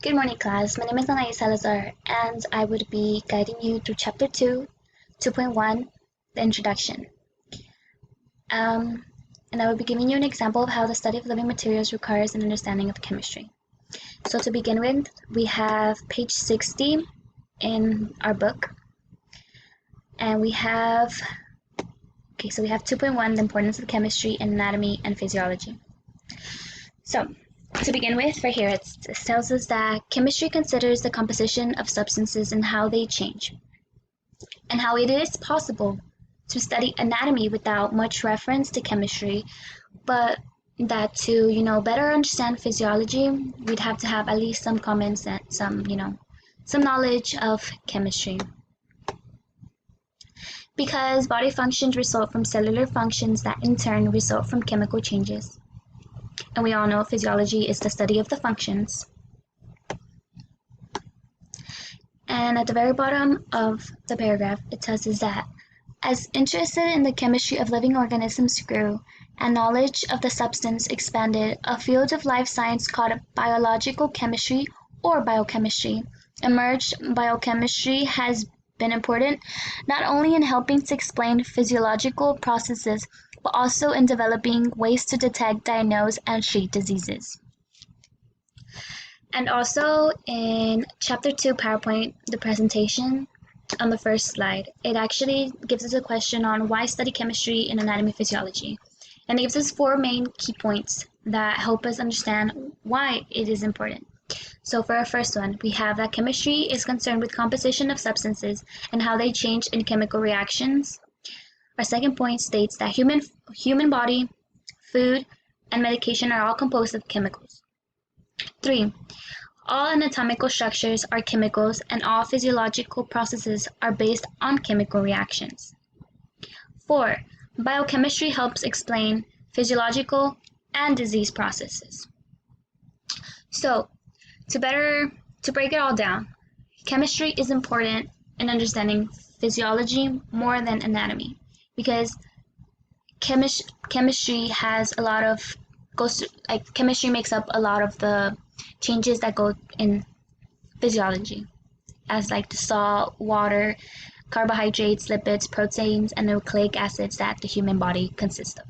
Good morning, class. My name is Anais Salazar, and I would be guiding you through Chapter 2, 2.1, the introduction. And I will be giving you an example of how the study of living materials requires an understanding of chemistry. So to begin with, we have page 60 in our book, and we have 2.1, the importance of chemistry in anatomy and physiology. So, to begin with, right here, it tells us that chemistry considers the composition of substances and how they change, and how it is possible to study anatomy without much reference to chemistry, but that to better understand physiology, we'd have to have at least some common sense, some knowledge of chemistry. Because body functions result from cellular functions that in turn result from chemical changes. And we all know physiology is the study of the functions. And at the very bottom of the paragraph, it tells us that as interest in the chemistry of living organisms grew and knowledge of the substance expanded, a field of life science called biological chemistry or biochemistry emerged. Biochemistry has been important not only in helping to explain physiological processes, but also in developing ways to detect, diagnose, and treat diseases. And also in Chapter 2 PowerPoint, the presentation on the first slide, it actually gives us a question on why study chemistry in anatomy physiology. And it gives us 4 main key points that help us understand why it is important. So for our first one, we have that chemistry is concerned with composition of substances and how they change in chemical reactions. Our second point states that human body, food, and medication are all composed of chemicals. 3. All anatomical structures are chemicals and all physiological processes are based on chemical reactions. 4. Biochemistry helps explain physiological and disease processes. So, to break it all down, chemistry is important in understanding physiology more than anatomy, because chemistry has a lot of chemistry makes up a lot of the changes that go in physiology, as like the salt, water, carbohydrates, lipids, proteins, and nucleic acids that the human body consists of.